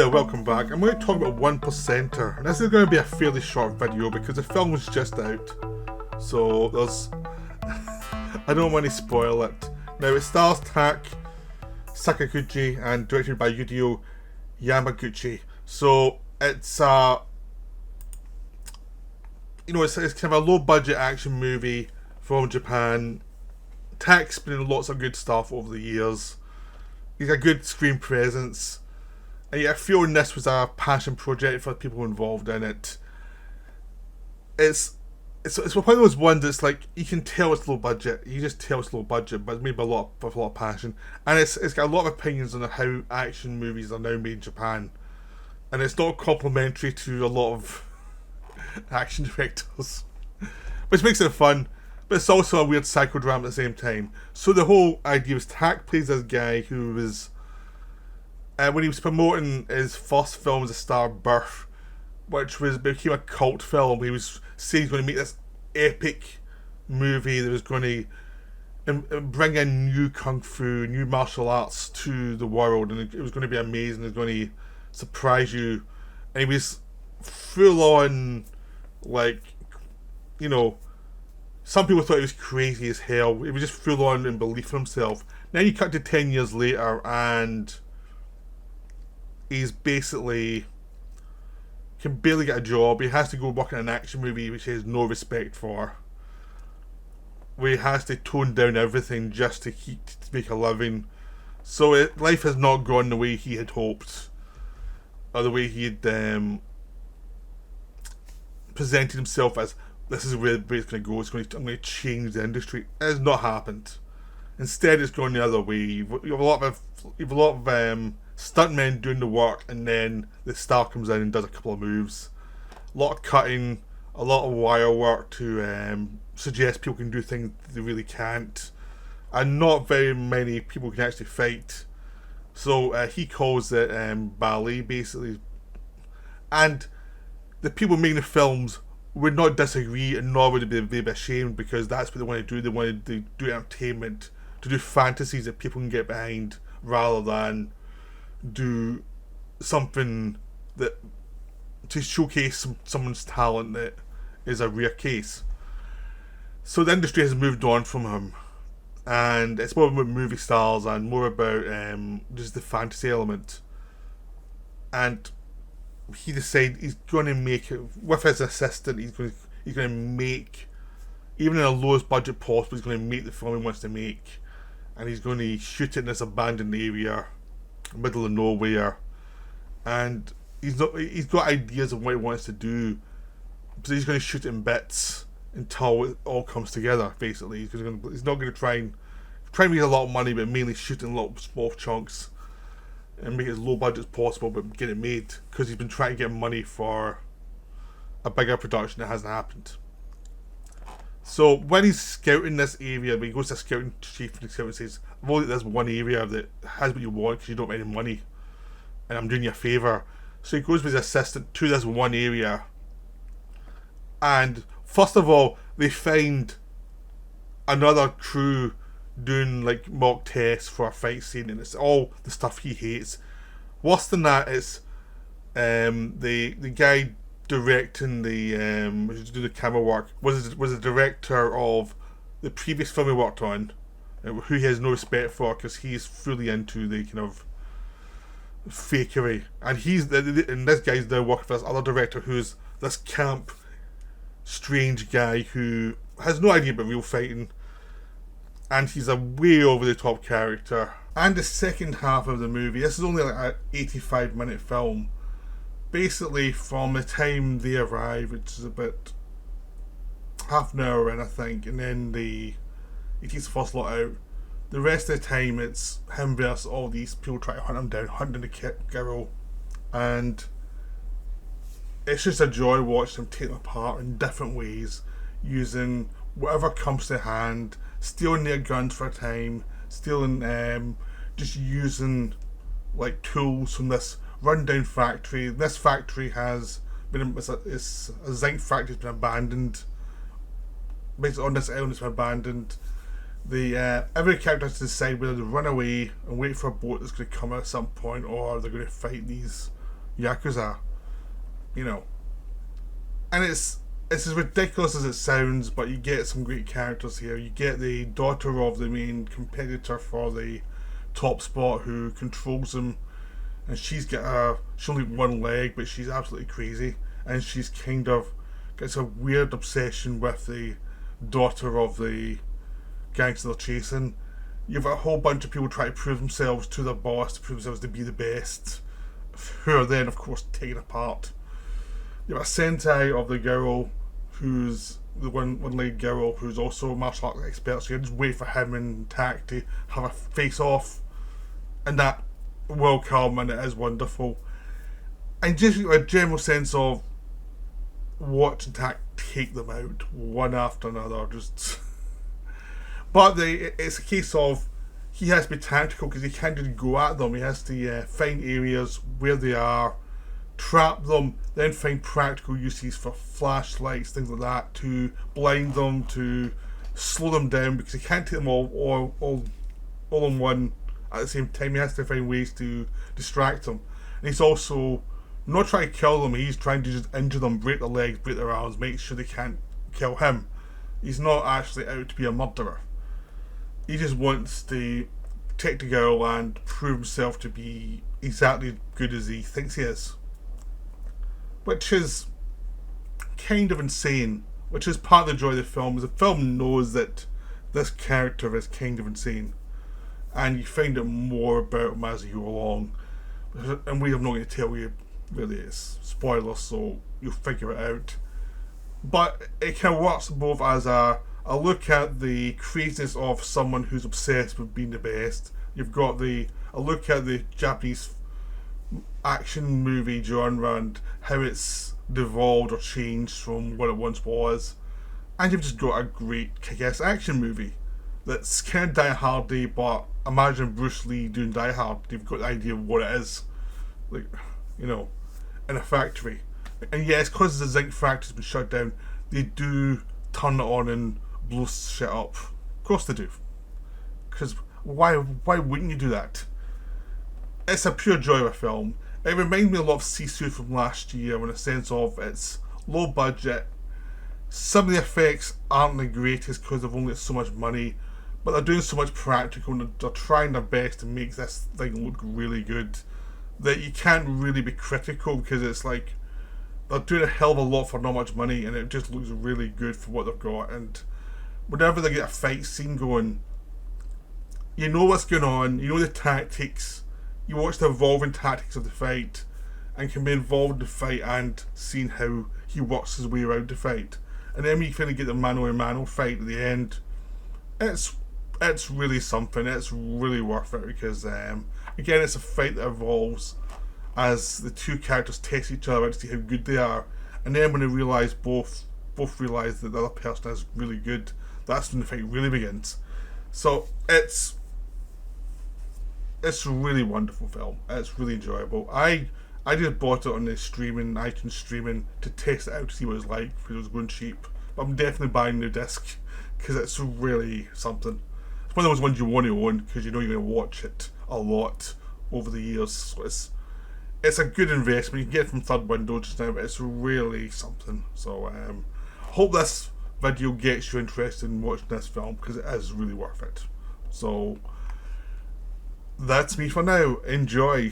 welcome back. I'm going to talk about One Percenter, and this is going to be a fairly short video because the film was just out, so there's I don't want to spoil it. Now it stars Tak Sakaguchi and directed by Yudai Yamaguchi. So it's it's kind of a low budget action movie from Japan. Tak's been in lots of good stuff over the years. He's got a good screen presence. And I feel this was a passion project for the people involved in it. It's one of those ones that's like, you can tell it's low budget. You just tell it's low budget, but it's made with a lot of passion. And it's got a lot of opinions on how action movies are now made in Japan. And it's not complimentary to a lot of action directors, which makes it fun. But it's also a weird psychodrama at the same time. So the whole idea was Tak plays this guy who was, when he was promoting his first film as a star, Birth, which became a cult film, he was saying he's going to make this epic movie that was going to bring in new kung fu, new martial arts to the world, and it was going to be amazing. It was going to surprise you, and he was full on, like, some people thought he was crazy as hell. He was just full on in belief in himself. Then you cut to 10 years later, and he's basically can barely get a job. He has to go work in an action movie which he has no respect for, where he has to tone down everything just to make a living. So life has not gone the way he had hoped, or the way he had presented himself as, this is where it's going to go. I'm going to change the industry. It has not happened. Instead, it's going the other way. You have a lot of stuntmen doing the work, and then the star comes in and does a couple of moves. A lot of cutting, a lot of wire work to suggest people can do things they really can't, and not very many people can actually fight. So he calls it ballet, basically. And the people making the films would not disagree, and nor would they be ashamed, because that's what they want to do. They want to do entertainment, to do fantasies that people can get behind, rather than do something that to showcase someone's talent that is a rare case. So the industry has moved on from him, and it's more about movie stars and more about just the fantasy element. And he decided he's going to make it with his assistant. He's going to make, even in the lowest budget possible, he's going to make the film he wants to make, and he's going to shoot it in this abandoned area, middle of nowhere. And he's got ideas of what he wants to do, so he's going to shoot it in bits until it all comes together. Basically, he's not going to try and make a lot of money, but mainly shoot in little small chunks and make it as low budget as possible, but get it made, because he's been trying to get money for a bigger production that hasn't happened. So when he's scouting this area, when he goes to a scouting chief, and the scouting says, "I've only got this one area that has what you want because you don't have any money, and I'm doing you a favour." So he goes with his assistant to this one area, and first of all, they find another crew doing like mock tests for a fight scene, and it's all the stuff he hates. Worse than that, it's the guy directing the do the camera work was the director of the previous film he worked on, who he has no respect for because he's fully into the kind of fakery, and this guy's now working for this other director who's this camp, strange guy who has no idea about real fighting. And he's a way over the top character. And the second half of the movie, this is only like an 85-minute film. Basically, from the time they arrive, which is about half an hour in, I think, and then he takes the first lot out. The rest of the time, it's him versus all these people trying to hunt him down, hunting the girl. And it's just a joy watching him take them apart in different ways, using whatever comes to hand, stealing their guns for a time, just using like tools from this rundown factory. This factory has been, it's a zinc factory that's been abandoned. Basically on this island it's been abandoned. Every character has to decide whether to run away and wait for a boat that's going to come at some point, or they're going to fight these Yakuza, you know. And it's as ridiculous as it sounds, but you get some great characters here. You get the daughter of the main competitor for the top spot who controls him, and she's only one leg, but she's absolutely crazy, and she's kind of gets a weird obsession with the daughter of the gangster they're chasing. You've got a whole bunch of people trying to prove themselves to their boss, to prove themselves to be the best, who are then, of course, taken apart. You've got a sentai of the girl who's the one-legged girl who's also a martial arts expert, so you just wait for him and Tak to have a face-off, and that will come, and it is wonderful. And just a general sense of watching Tak take them out one after another, just. But it's a case of he has to be tactical because he can't just go at them. He has to find areas where they are, trap them, then find practical uses for flashlights, things like that, to blind them, to slow them down, because he can't take them all in one at the same time. He has to find ways to distract them. And he's also not trying to kill them, he's trying to just injure them, break their legs, break their arms, make sure they can't kill him. He's not actually out to be a murderer. He just wants to protect the girl and prove himself to be exactly as good as he thinks he is. Which is kind of insane. Which is part of the joy of the film. Is the film knows that this character is kind of insane. And you find out more about him as you go along. And we are not going to tell you, really, it's spoilers, so you'll figure it out. But it kind of works both as a look at the craziness of someone who's obsessed with being the best. You've got a look at the Japanese action movie genre and how it's devolved or changed from what it once was. And you've just got a great kick-ass action movie that's kind of Die Hardy, but imagine Bruce Lee doing Die Hard. You've got the idea of what it is. Like, you know, in a factory. And yes, because the zinc factory's been shut down, they do turn it on and blow shit up. Of course they do. Because why wouldn't you do that? It's a pure joy of a film. It reminds me a lot of Sisu from last year in a sense of it's low budget. Some of the effects aren't the greatest because they've only got so much money, but they're doing so much practical and they're trying their best to make this thing look really good that you can't really be critical, because it's like they're doing a hell of a lot for not much money and it just looks really good for what they've got. And whenever they get a fight scene going, you know what's going on, you know the tactics, you watch the evolving tactics of the fight and can be involved in the fight and seeing how he works his way around the fight. And then when you finally get the mano-a-mano fight at the end, it's really something. It's really worth it because again, it's a fight that evolves as the two characters test each other out to see how good they are, and then when they realise both realise that the other person is really good, that's when the fight really begins. So it's a really wonderful film. It's really enjoyable. I just bought it on the iTunes streaming to test it out to see what it's like because it was going cheap. But I'm definitely buying the disc because it's really something. It's one of those ones you want to own because you know you're going to watch it a lot over the years. So it's a good investment. You can get it from Third Window just now, but it's really something. So hope this video gets you interested in watching this film because it is really worth it. So that's me for now. Enjoy.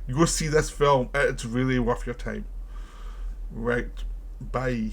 You go see this film. It's really worth your time. Right. Bye.